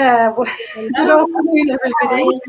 there. Good afternoon, everybody.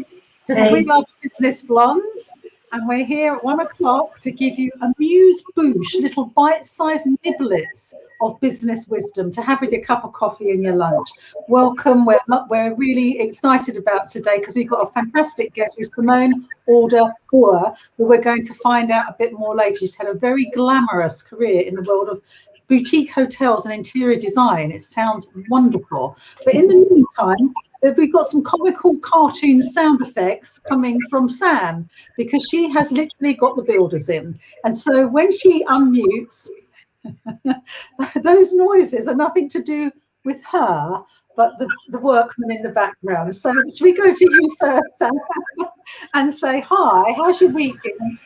Hey. We are Business Blondes, and we're here at 1 o'clock to give you a muse-bouche, little bite-sized niblets of business wisdom to have with your cup of coffee and your lunch. Welcome. We're really excited about today because we've got a fantastic guest with Simone Aïda Baur, who we're going to find out a bit more later. She's had a very glamorous career in the world of boutique hotels and interior design. It sounds wonderful. But in the meantime, we've got some comical cartoon sound effects coming from Sam, because she has literally got the builders in. And so when she unmutes, those noises are nothing to do with her, but the workmen in the background. So should we go to you first, Sam, and say hi? How's your week been?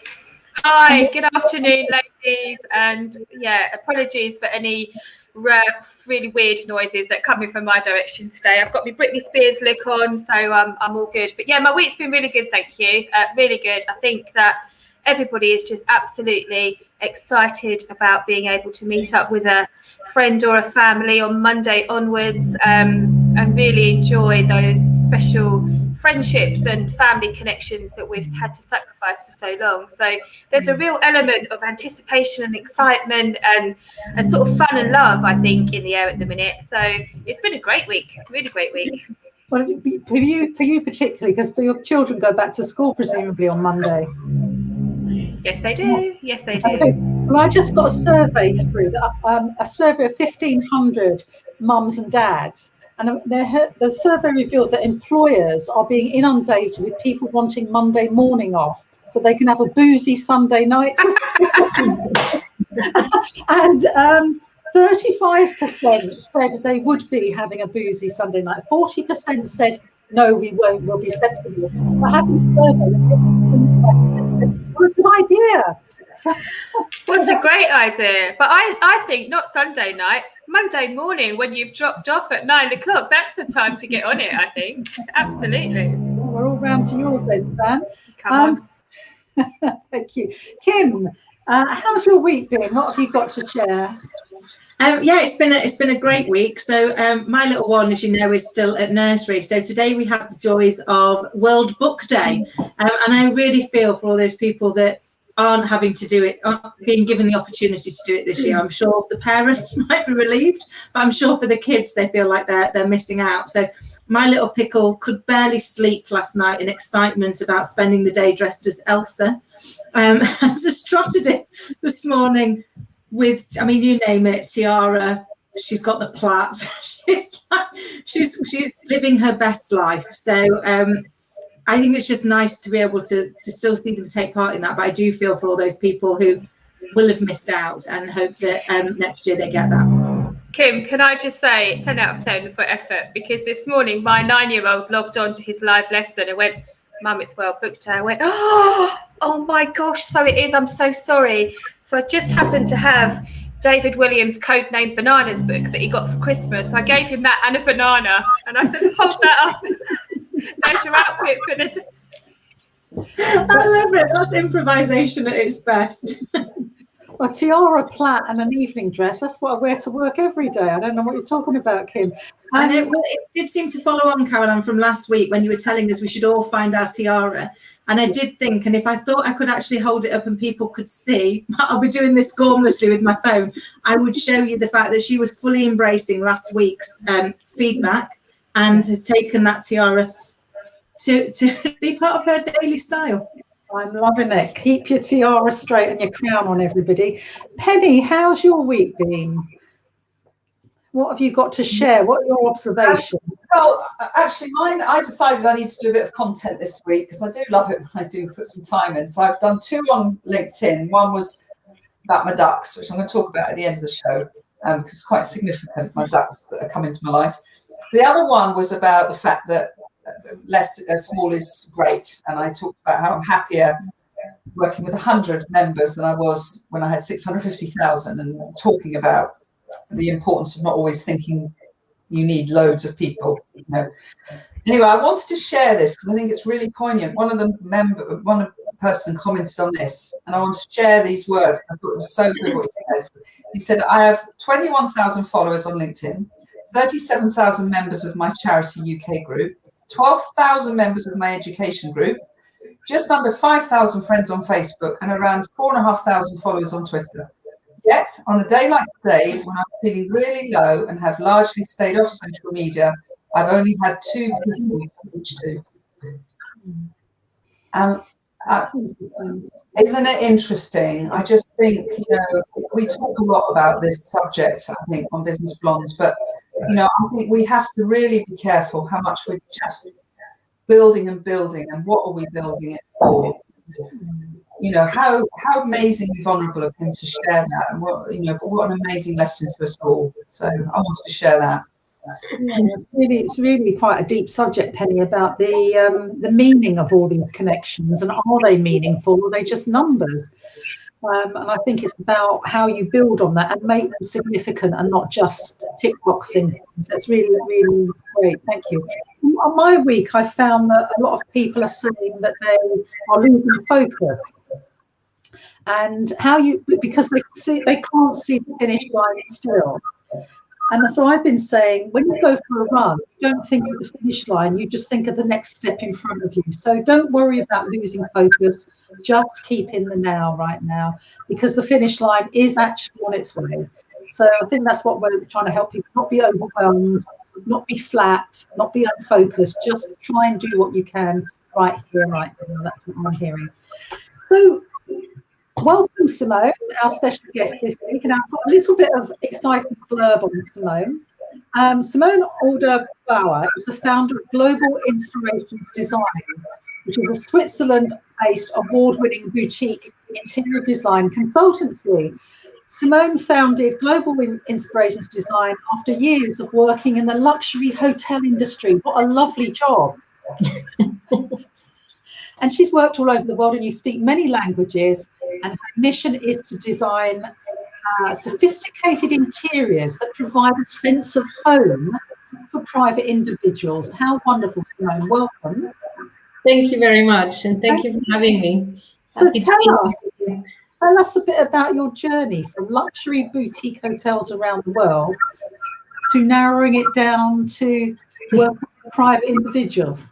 Hi, good afternoon, ladies, and yeah, apologies for any really weird noises that coming from my direction today. I've got my Britney Spears look on, so I'm all good. But yeah, my week's been really good, thank you. Really good. I think that everybody is just absolutely excited about being able to meet up with a friend or a family on Monday onwards, and really enjoy those special friendships and family connections that we've had to sacrifice for so long. So there's a real element of anticipation and excitement and sort of fun and love, I think, in the air at the minute. So it's been a great week, really great week. Well, for you particularly, because your children go back to school presumably on Monday. Yes, they do. Yes, they do. Okay. Well, I just got a survey through, a survey of 1,500 mums and dads. And the survey revealed that employers are being inundated with people wanting Monday morning off so they can have a boozy Sunday night. And 35% said they would be having a boozy Sunday night. 40% said, no, we won't, we'll be sensible. But having surveyed, what a good idea. What's a great idea. But I think not Sunday night, Monday morning when you've dropped off at 9 o'clock, that's the time to get on it, I think. Absolutely. We're all round to yours then, Sam. Come on. Thank you. Kim, how's your week been? What have you got to share? Yeah, it's been a great week. So my little one, as you know, is still at nursery. So today we have the joys of World Book Day. And I really feel for all those people that aren't having to do it, being given the opportunity to do it this year. I'm sure the parents might be relieved, but I'm sure for the kids, they feel like they're missing out. So my little pickle could barely sleep last night in excitement about spending the day dressed as Elsa. I just trotted it this morning with, I mean, you name it, tiara. She's got the plait. she's living her best life. So I think it's just nice to be able to still see them take part in that. But I do feel for all those people who will have missed out, and hope that next year they get that. Kim, can I just say 10 out of 10 for effort? Because this morning my 9-year-old logged on to his live lesson and went, Mum, it's World Book Day. I went, oh my gosh, so it is. I'm so sorry. So I just happened to have David Williams' Codename Bananas book that he got for Christmas. I gave him that and a banana, and I said, hold that up. There's your outfit for the day. I love it. That's improvisation at its best. A tiara, plait, and an evening dress. That's what I wear to work every day. I don't know what you're talking about, Kim. And it did seem to follow on, Caroline, from last week when you were telling us we should all find our tiara. And I did think, and if I thought I could actually hold it up and people could see, I'll be doing this gormlessly with my phone, I would show you the fact that she was fully embracing last week's feedback and has taken that tiara to be part of her daily style. I'm loving it. Keep your tiara straight and your crown on, everybody. Penny, how's your week been? What have you got to share? What are your observations? Well, actually, mine, I decided I need to do a bit of content this week because I do love it when I do put some time in. So I've done 2 on LinkedIn. One was about my ducks, which I'm going to talk about at the end of the show because it's quite significant, my ducks that are coming into my life. The other one was about the fact that small is great. And I talked about how I'm happier working with 100 members than I was when I had 650,000, and talking about the importance of not always thinking you need loads of people. You know. Anyway, I wanted to share this because I think it's really poignant. One person commented on this, and I want to share these words. I thought it was so good what he said. He said, I have 21,000 followers on LinkedIn, 37,000 members of my charity UK group, 12,000 members of my education group, just under 5,000 friends on Facebook, and around 4,500 followers on Twitter. Yet, on a day like today, when I'm feeling really low and have largely stayed off social media, I've only had 2 people to reach to. And isn't it interesting? I just think, you know, we talk a lot about this subject, I think, on Business Blondes, but, you know, I think we have to really be careful how much we're just building and building, and what are we building it for? You know, how amazingly vulnerable of him to share that, and what, you know, but what an amazing lesson to us all. So I wanted to share that. Yeah, it's really quite a deep subject, Penny, about the meaning of all these connections, and are they meaningful, or are they just numbers? And I think it's about how you build on that and make them significant and not just tick boxing things. That's really, really great. Thank you. On my week, I found that a lot of people are saying that they are losing focus, and because they can't see the finish line still. And so I've been saying, when you go for a run, you don't think of the finish line, you just think of the next step in front of you. So don't worry about losing focus, just keep in the now right now, because the finish line is actually on its way. So I think that's what we're trying to help people, not be overwhelmed, not be flat, not be unfocused, just try and do what you can right here, right now. That's what I'm hearing. So welcome, Simone, our special guest this week, and I've got a little bit of exciting blurb on Simone. Simone Aïda Baur is the founder of Global Inspirations Design, which is a Switzerland-based award-winning boutique interior design consultancy. Simone founded Global Inspirations Design after years of working in the luxury hotel industry. What a lovely job. And she's worked all over the world, and you speak many languages, and her mission is to design sophisticated interiors that provide a sense of home for private individuals. How wonderful, Simone. Welcome. Thank you very much, and thank you for having me. So tell us a bit about your journey from luxury boutique hotels around the world to narrowing it down to working with private individuals.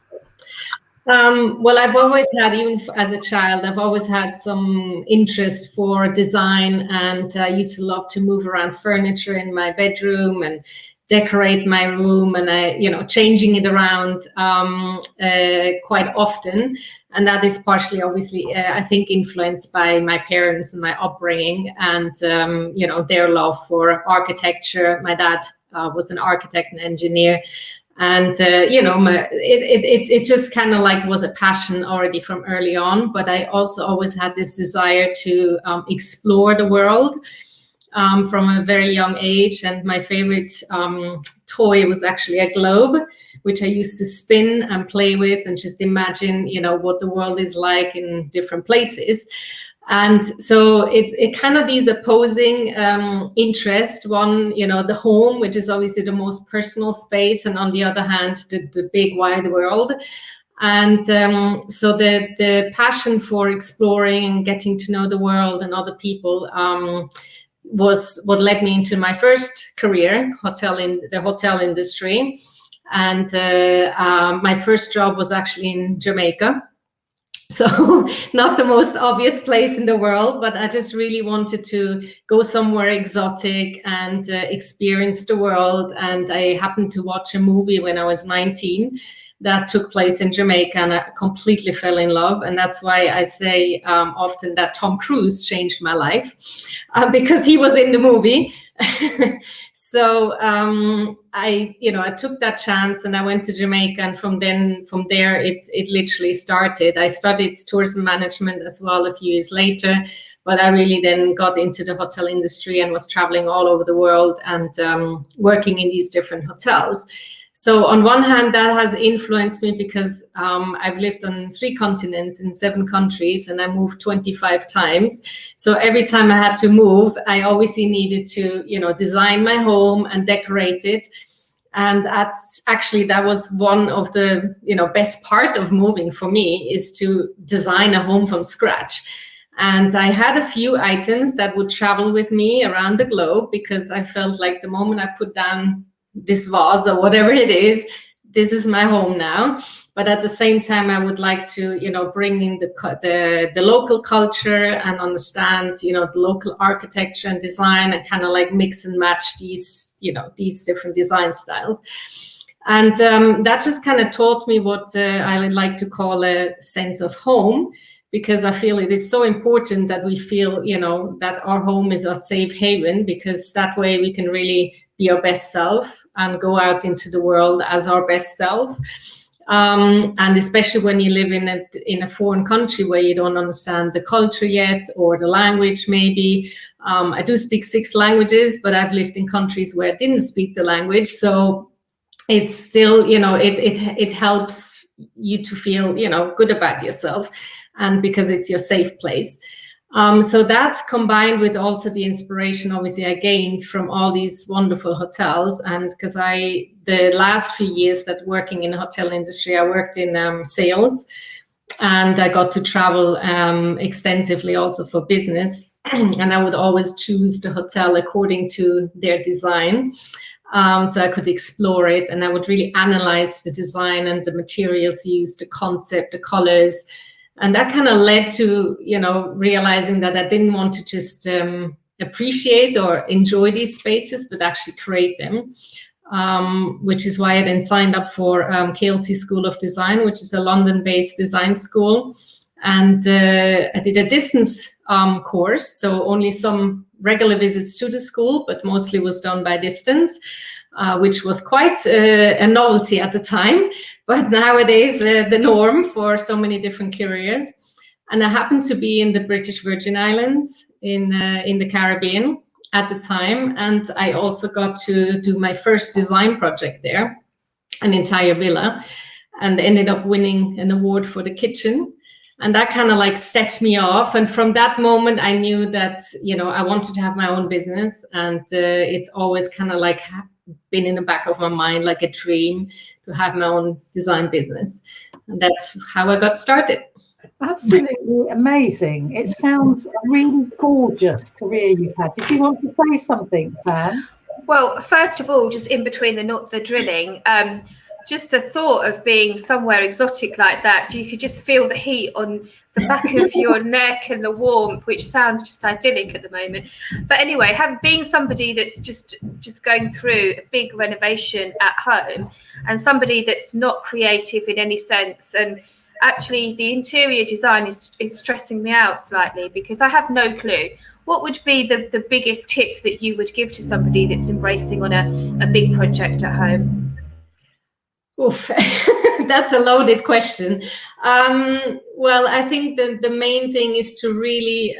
Well, I've always had, even as a child, I've always had some interest for design, and I used to love to move around furniture in my bedroom and decorate my room, and changing it around quite often. And that is partially, obviously, I think, influenced by my parents and my upbringing, and their love for architecture. My dad was an architect and engineer. And, it just kind of like was a passion already from early on. But I also always had this desire to explore the world from a very young age. And my favorite toy was actually a globe, which I used to spin and play with and just imagine, what the world is like in different places. And so it kind of these opposing interests. One, the home, which is obviously the most personal space, and on the other hand, the big wide world. And so the passion for exploring and getting to know the world and other people was what led me into my first career, the hotel industry. And my first job was actually in Jamaica. So not the most obvious place in the world, but I just really wanted to go somewhere exotic and experience the world. And I happened to watch a movie when I was 19 that took place in Jamaica, and I completely fell in love. And that's why I say often that Tom Cruise changed my life, because he was in the movie. So I took that chance, and I went to Jamaica, and from there it literally started. I studied tourism management as well a few years later, but I really then got into the hotel industry and was traveling all over the world and working in these different hotels. So on one hand, that has influenced me because I've lived on 3 continents in 7 countries, and I moved 25 times. So every time I had to move, I obviously needed to, design my home and decorate it. And that was one of the, best part of moving for me, is to design a home from scratch. And I had a few items that would travel with me around the globe, because I felt like the moment I put down this vase or whatever it is, this is my home now. But at the same time, I would like to, you know, bring in the local culture and understand, you know, the local architecture and design, and kind of like mix and match these, you know, these different design styles. And that just kind of taught me what I like to call a sense of home, because I feel it is so important that we feel, you know, that our home is our safe haven, because that way we can really be our best self and go out into the world as our best self. And especially when you live in a foreign country where you don't understand the culture yet, or the language maybe. I do speak 6 languages, but I've lived in countries where I didn't speak the language. So it's still, you know, it helps you to feel, you know, good about yourself, and because it's your safe place. So that, combined with also the inspiration, obviously, I gained from all these wonderful hotels. And because the last few years that working in the hotel industry, I worked in sales, and I got to travel extensively also for business. And I would always choose the hotel according to their design. So I could explore it, and I would really analyze the design and the materials used, the concept, the colors. And that kind of led to, you know, realizing that I didn't want to just appreciate or enjoy these spaces, but actually create them, which is why I then signed up for Klc School of Design, which is a London-based design school. And I did a distance course, so only some regular visits to the school, but mostly was done by distance, which was quite a novelty at the time, but nowadays the norm for so many different careers. And I happened to be in the British Virgin Islands in the Caribbean at the time, and I also got to do my first design project there, an entire villa, and ended up winning an award for the kitchen. And that kind of like set me off. And from that moment, I knew that, you know, I wanted to have my own business. And it's always kind of like been in the back of my mind, like a dream to have my own design business. And that's how I got started. Absolutely amazing. It sounds a really gorgeous career you've had. Did you want to say something, Sam? Well, first of all, just in between the drilling, just the thought of being somewhere exotic like that, you could just feel the heat on the back of your neck and the warmth, which sounds just idyllic at the moment. But anyway, being somebody that's just going through a big renovation at home, and somebody that's not creative in any sense, and actually the interior design is stressing me out slightly, because I have no clue. What would be the biggest tip that you would give to somebody that's embracing on a big project at home? Oof, that's a loaded question. Well, I think the main thing is to really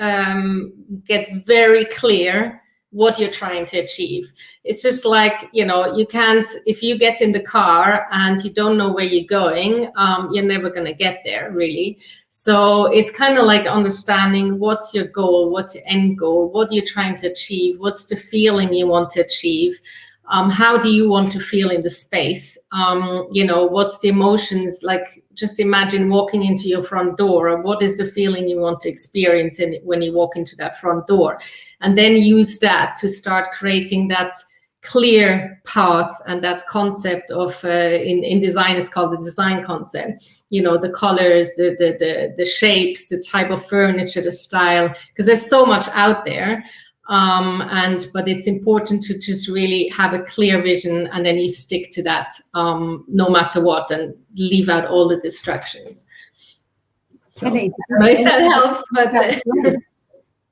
get very clear what you're trying to achieve. It's just like, you know, you can't, if you get in the car and you don't know where you're going, you're never going to get there, really. So it's kind of like understanding what's your goal, what's your end goal, what you're trying to achieve, what's the feeling you want to achieve. How do you want to feel in the space? You know, what's the emotions? Like, just imagine walking into your front door, or what is the feeling you want to experience when you walk into that front door? And then use that to start creating that clear path and that concept of, in design is called the design concept. You know, the colors, the shapes, the type of furniture, the style, because there's so much out there. But it's important to just really have a clear vision, and then you stick to that no matter what, and leave out all the distractions. So, I don't know if that helps, but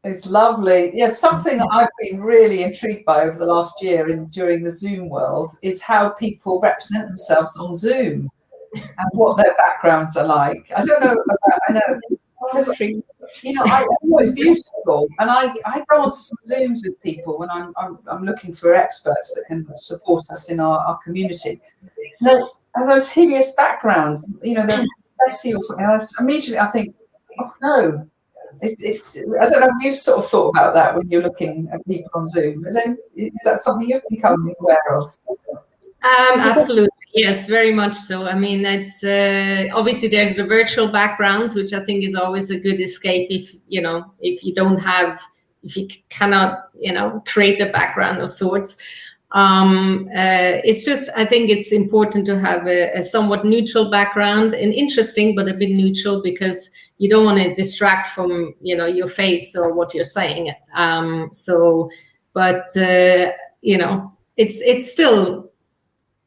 it's lovely. Yeah, something that I've been really intrigued by over the last year during the Zoom world is how people represent themselves on Zoom and what their backgrounds are like. I don't know about, I know. You know, I know it's beautiful, and I go onto some Zooms with people when I'm looking for experts that can support us in our community. And those hideous backgrounds, you know, they're messy or something else. Immediately, I think, oh no, it's. I don't know if you've sort of thought about that when you're looking at people on Zoom. Is that something you've become aware of? Absolutely. Yes, very much so. I mean, it's obviously there's the virtual backgrounds, which I think is always a good escape if you cannot, you know, create the background of sorts. It's just, I think it's important to have a somewhat neutral background, and interesting, but a bit neutral, because you don't want to distract from, you know, your face or what you're saying. You know, it's still,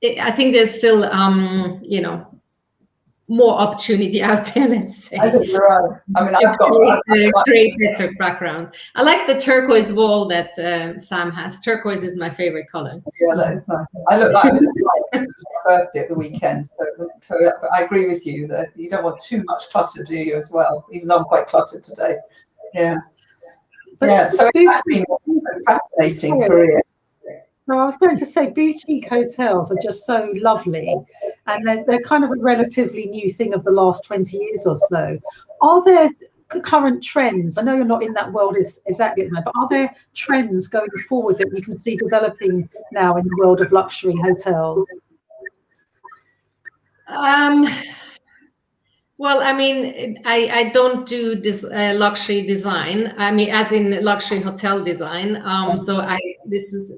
I think there's still, you know, more opportunity out there, let's say. I think you're right. I mean, I've got creative backgrounds. I like the turquoise wall that Sam has. Turquoise is my favorite color. Yeah, that is nice. I look like it was my birthday at the weekend, so I agree with you that you don't want too much clutter, do you, as well? Even though I'm quite cluttered today. Yeah. But yeah, so it's been a fascinating career. No, I was going to say boutique hotels are just so lovely, and they're kind of a relatively new thing of the last 20 years or so. Are there current trends? I know you're not in that world exactly at the moment, but are there trends going forward that you can see developing now in the world of luxury hotels? Well, I mean, I don't do this luxury design. I mean, as in luxury hotel design. This is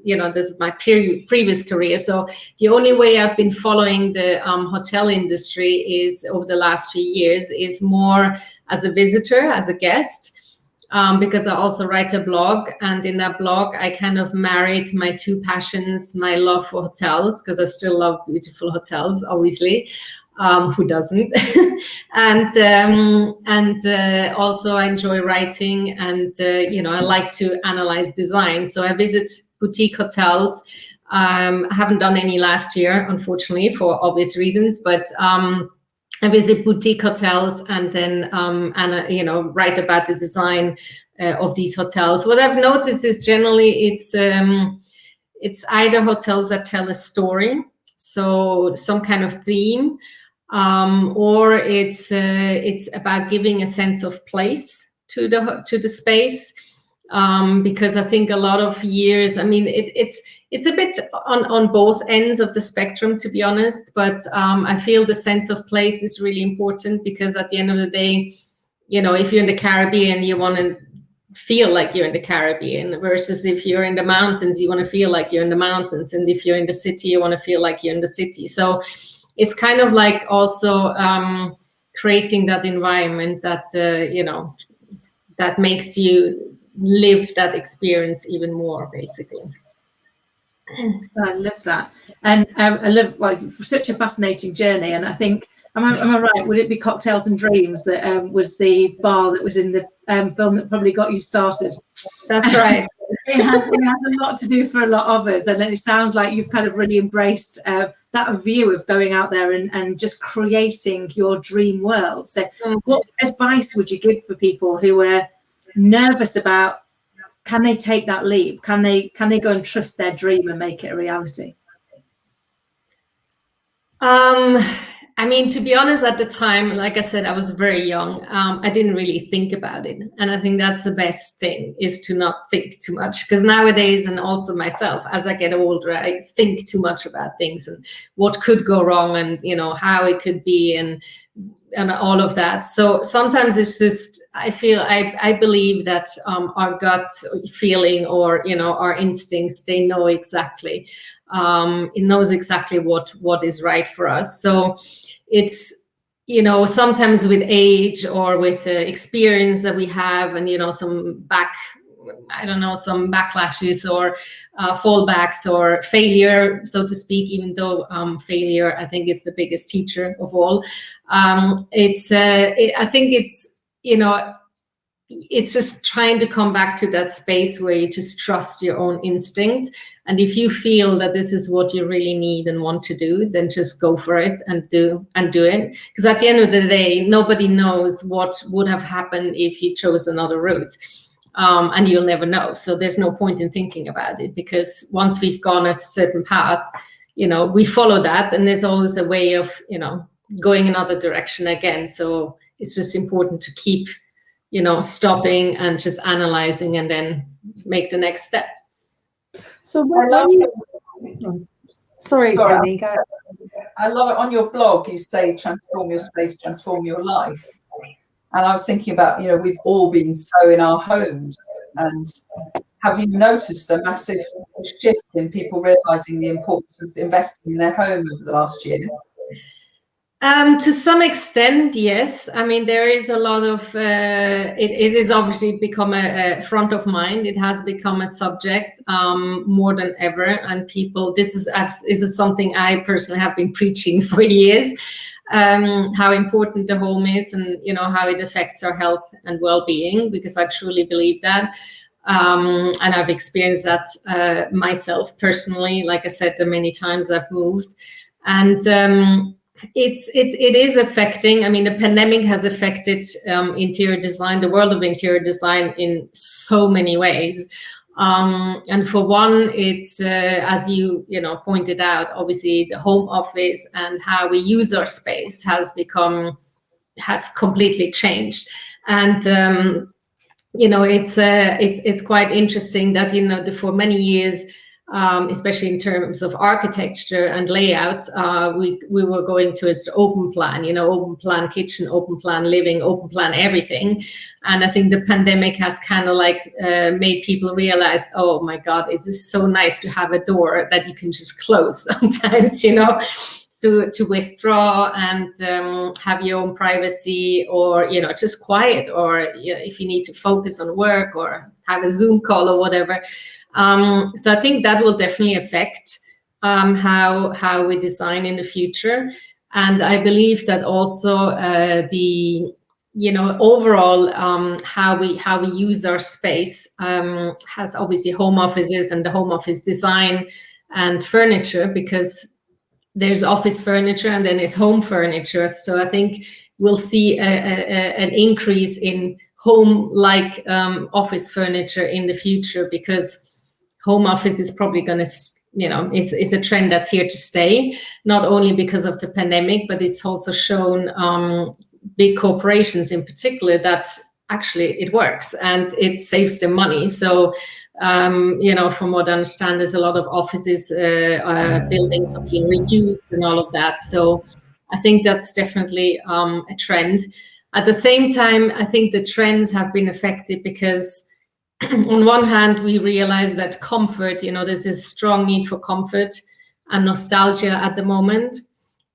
my previous career. So the only way I've been following the hotel industry is over the last few years is more as a visitor, as a guest, because I also write a blog, and in that blog I kind of married my two passions: my love for hotels, because I still love beautiful hotels, obviously. Who doesn't? and also I enjoy writing, and I like to analyze design. So I visit boutique hotels. I haven't done any last year, unfortunately, for obvious reasons, but I visit boutique hotels and then write about the design of these hotels. What I've noticed is generally it's either hotels that tell a story, so some kind of theme, or it's about giving a sense of place to the space, because I think a lot of years, I mean, it's a bit on both ends of the spectrum, to be honest, but I feel the sense of place is really important, because at the end of the day, if you're in the Caribbean, you want to feel like you're in the Caribbean, versus if you're in the mountains, you want to feel like you're in the mountains, and if you're in the city, you want to feel like you're in the city. So it's kind of like also creating that environment that that makes you live that experience even more, basically. I love that, and I love such a fascinating journey. And I think, am I right? Would it be Cocktails and Dreams that was the bar that was in the film that probably got you started? That's right. It has a lot to do for a lot of us, and it sounds like you've kind of really embraced that view of going out there and just creating your dream world. So what advice would you give for people who are nervous about, can they take that leap? Can they go and trust their dream and make it a reality? I mean, to be honest, at the time, like I said, I was very young. I didn't really think about it. And I think that's the best thing, is to not think too much. Because nowadays, and also myself, as I get older, I think too much about things and what could go wrong, and, how it could be, and all of that. So sometimes it's just, I believe that our gut feeling, or, our instincts, they know exactly. It knows exactly what is right for us. So it's, sometimes with age or with experience that we have, and, some backlashes or fallbacks or failure, so to speak, even though failure, I think, is the biggest teacher of all. I think it's, it's just trying to come back to that space where you just trust your own instinct. And if you feel that this is what you really need and want to do, then just go for it and do it. Because at the end of the day, nobody knows what would have happened if you chose another route. And you'll never know. So there's no point in thinking about it, because once we've gone a certain path, we follow that, and there's always a way of, going another direction again. So it's just important to keep, stopping and just analyzing, and then make the next step. So sorry, I love it. On your blog, you say transform your space, transform your life. And I was thinking about, we've all been so in our homes, and have you noticed a massive shift in people realizing the importance of investing in their home over the last year? To some extent, yes. I mean, there is a lot of, it is obviously become a front of mind. It has become a subject more than ever. And people, this is something I personally have been preaching for years, how important the home is and, you know, how it affects our health and well-being, because I truly believe that. And I've experienced that myself personally. Like I said, the many times I've moved. And it is affecting. I mean, the pandemic has affected interior design, the world of interior design, in so many ways. And for one, it's as you pointed out, obviously the home office and how we use our space has completely changed. And it's quite interesting that for many years, especially in terms of architecture and layouts, we were going to its open plan, open plan kitchen, open plan living, open plan everything. And I think the pandemic has kind of made people realize, oh my God, it is so nice to have a door that you can just close sometimes, to withdraw and have your own privacy, or just quiet, or if you need to focus on work or have a Zoom call or whatever. So I think that will definitely affect how we design in the future. And I believe that also overall how we use our space has obviously home offices and the home office design and furniture, because there's office furniture and then there's home furniture. So I think we'll see an increase in home-like office furniture in the future, because home office is probably going to, is a trend that's here to stay, not only because of the pandemic, but it's also shown big corporations in particular that actually it works and it saves them money. So, from what I understand, there's a lot of offices, buildings are being reduced and all of that. So I think that's definitely a trend. At the same time, I think the trends have been affected because on one hand, we realize that comfort, there's a strong need for comfort and nostalgia at the moment.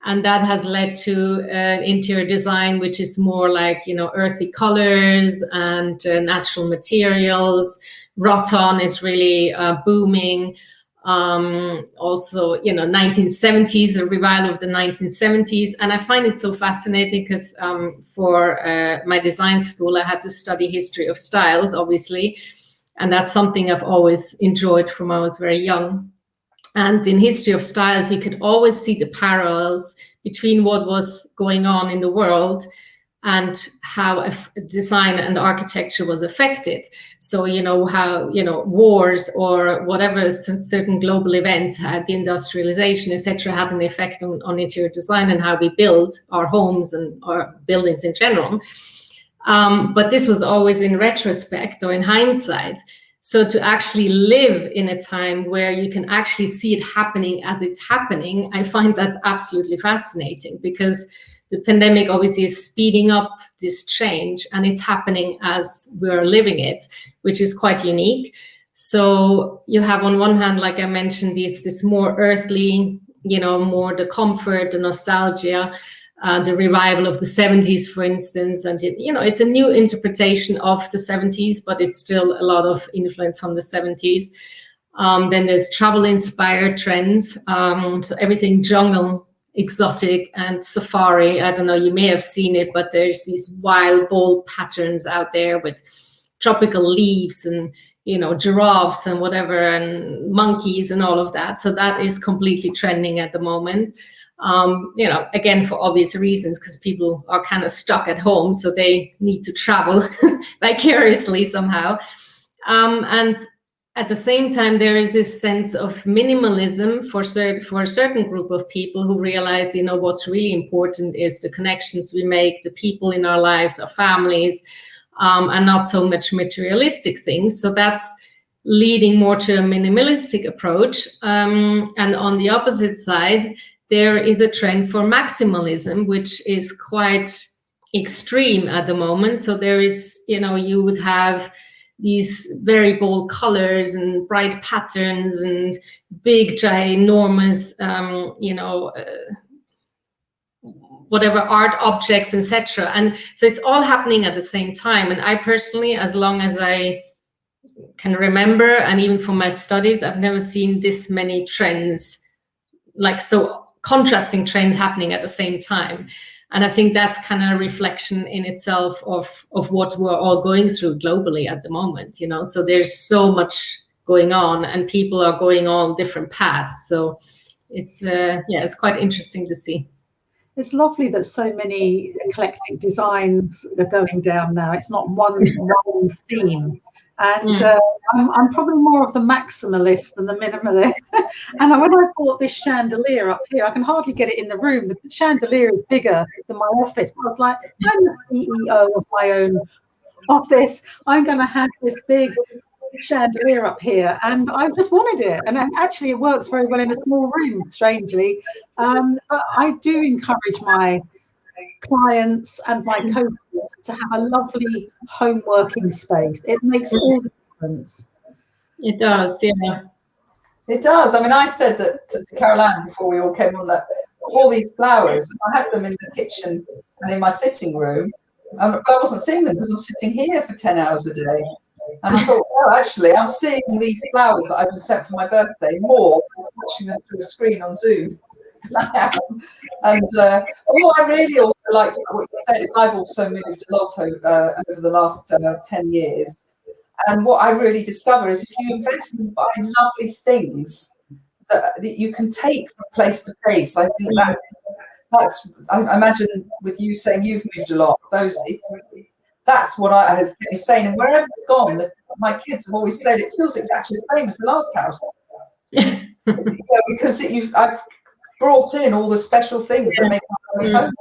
And that has led to interior design, which is more like, earthy colors and natural materials. Rattan is really booming. Also, 1970s, a revival of the 1970s. And I find it so fascinating because for my design school, I had to study history of styles, obviously. And that's something I've always enjoyed from when I was very young. And in history of styles, you could always see the parallels between what was going on in the world and how design and architecture was affected. So, how, wars or whatever, certain global events had, the industrialization, etc., had an effect on interior design and how we build our homes and our buildings in general. But this was always in retrospect or in hindsight. So to actually live in a time where you can actually see it happening as it's happening, I find that absolutely fascinating, because the pandemic obviously is speeding up this change and it's happening as we're living it, which is quite unique. So you have on one hand, like I mentioned, this more earthly, more the comfort, the nostalgia, the revival of the 70s, for instance. And, it's a new interpretation of the 70s, but it's still a lot of influence from the 70s. Then there's travel-inspired trends. So everything jungle, exotic, and safari. I don't know, you may have seen it, but there's these wild, bold patterns out there with tropical leaves and, giraffes and whatever, and monkeys and all of that. So that is completely trending at the moment. Again, for obvious reasons, because people are kind of stuck at home, so they need to travel vicariously somehow. And at the same time, there is this sense of minimalism for a certain group of people who realize, what's really important is the connections we make, the people in our lives, our families, and not so much materialistic things. So that's leading more to a minimalistic approach. And on the opposite side, there is a trend for maximalism, which is quite extreme at the moment. So there is, you would have these very bold colors and bright patterns and big, ginormous, whatever art objects, etc. And so it's all happening at the same time. And I personally, as long as I can remember, and even from my studies, I've never seen this many trends, like so contrasting trends happening at the same time. And I think that's kind of a reflection in itself of what we're all going through globally at the moment, so there's so much going on and people are going on different paths. So it's it's quite interesting to see. It's lovely that so many eclectic designs are going down now. It's not one theme. And I'm probably more of the maximalist than the minimalist. And when I bought this chandelier up here, I can hardly get it in the room. The chandelier is bigger than my office. I was like, I'm the CEO of my own office. I'm going to have this big chandelier up here. And I just wanted it. And actually, it works very well in a small room, strangely. But I do encourage my clients and my coaches to have a lovely home working space. It makes all the difference. It does, yeah. It does. I mean, I said that to Caroline before we all came on, that all these flowers, I had them in the kitchen and in my sitting room, but I wasn't seeing them because I'm sitting here for 10 hours a day. And I thought, well, actually, I'm seeing these flowers that I've been sent for my birthday more watching them through a screen on Zoom. And what I really also liked about what you said is I've also moved a lot over the last 10 years. And what I really discover is if you invest in buying lovely things that you can take from place to place, I think that's I imagine with you saying you've moved a lot, that's what I has kept me sane. And wherever I've gone, my kids have always said it feels exactly the same as the last house. Because I've brought in all the special things that make my house home.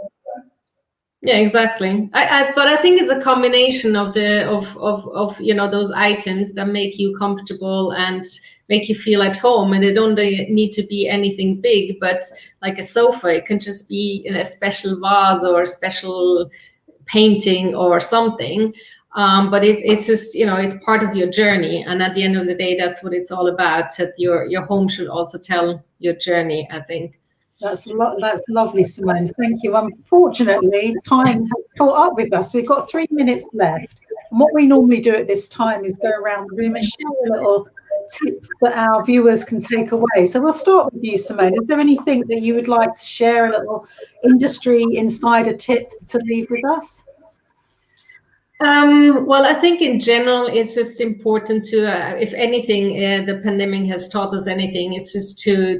Yeah, exactly. But I think it's a combination of those items that make you comfortable and make you feel at home, and they don't need to be anything big. But like a sofa, it can just be in a special vase or a special painting or something. But it's just it's part of your journey, and at the end of the day, that's what it's all about. That your home should also tell your journey, I think. That's lovely, Simone. Thank you. Unfortunately, time has caught up with us. We've got 3 minutes left. And what we normally do at this time is go around the room and share a little tip that our viewers can take away. So we'll start with you, Simone. Is there anything that you would like to share, a little industry insider tip to leave with us? Well, I think in general, it's just important to, if anything, the pandemic has taught us anything, it's just to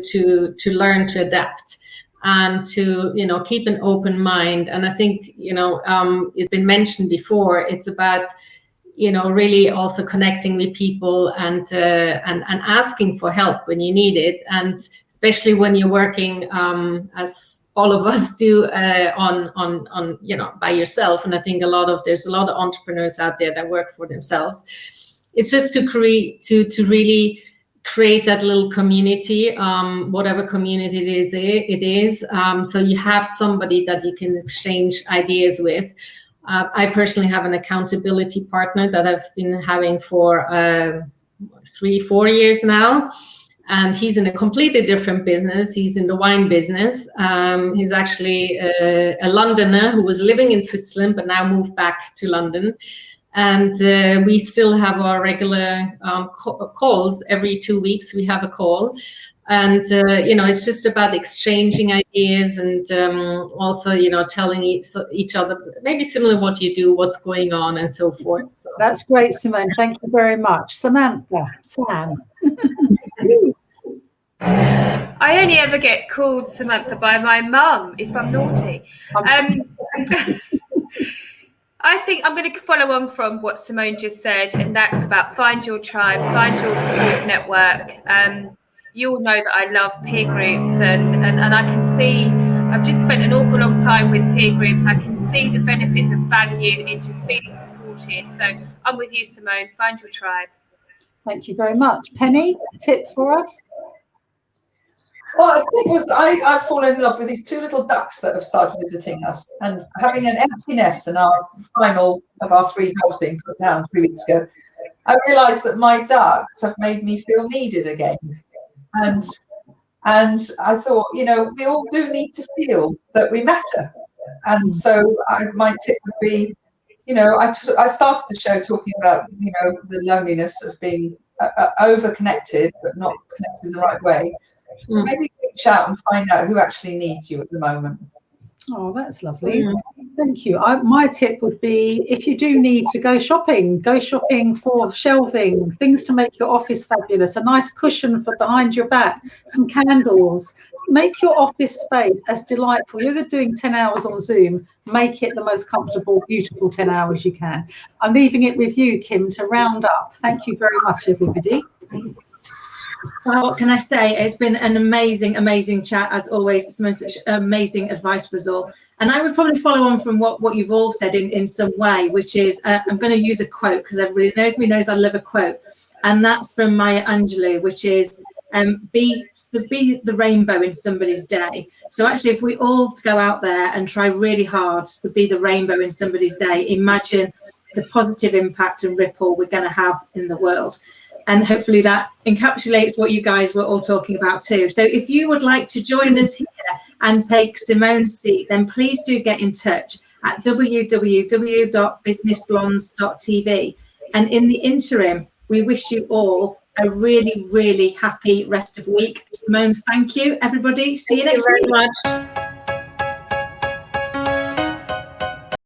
learn to adapt and to, keep an open mind. And I think, it's been mentioned before, it's about, really also connecting with people and asking for help when you need it. And especially when you're working as all of us do on by yourself. And I think there's a lot of entrepreneurs out there that work for themselves. It's just to really create that little community, whatever community it is. So you have somebody that you can exchange ideas with. I personally have an accountability partner that I've been having for 3-4 years now. And he's in a completely different business. He's in the wine business. He's actually a Londoner who was living in Switzerland, but now moved back to London. And we still have our regular calls. Every 2 weeks, we have a call. And, it's just about exchanging ideas and also, telling each other, maybe similar to what you do, what's going on and so forth. So. That's great, Simone. Thank you very much. Samantha, Sam. I only ever get called Samantha by my mum if I'm naughty. I think I'm going to follow on from what Simone just said, and that's about find your tribe, find your support network. You all know that I love peer groups, and I can see, I've just spent an awful long time with peer groups. I can see the benefit, the value in just feeling supported. So I'm with you, Simone. Find your tribe. Thank you very much. Penny, a tip for us? Well, I think I've fallen in love with these 2 little ducks that have started visiting us, and having an empty nest and our final of our 3 dogs being put down 3 weeks ago. I realised that my ducks have made me feel needed again. And I thought, you know, we all do need to feel that we matter. And so my tip would be, you know, I started the show talking about, you know, the loneliness of being over-connected, but not connected in the right way. Maybe reach out and find out who actually needs you at the moment. Oh, that's lovely. Thank you. My tip would be, if you do need to go shopping for shelving, things to make your office fabulous, a nice cushion for behind your back, some candles. Make your office space as delightful. You're doing 10 hours on Zoom. Make it the most comfortable, beautiful 10 hours you can. I'm leaving it with you, Kim, to round up. Thank you very much, everybody. Well, what can I say? It's been an amazing chat, as always. It's such amazing advice for us all. And I would probably follow on from what you've all said in some way, which is, I'm going to use a quote because everybody knows I love a quote. And that's from Maya Angelou, which is, be the rainbow in somebody's day. So actually, if we all go out there and try really hard to be the rainbow in somebody's day, imagine the positive impact and ripple we're going to have in the world. And hopefully that encapsulates what you guys were all talking about too. So if you would like to join us here and take Simone's seat, then please do get in touch at www.businessblondes.tv. And in the interim, we wish you all a really happy rest of week. Simone, thank you, everybody. See you next week. Thank you very much.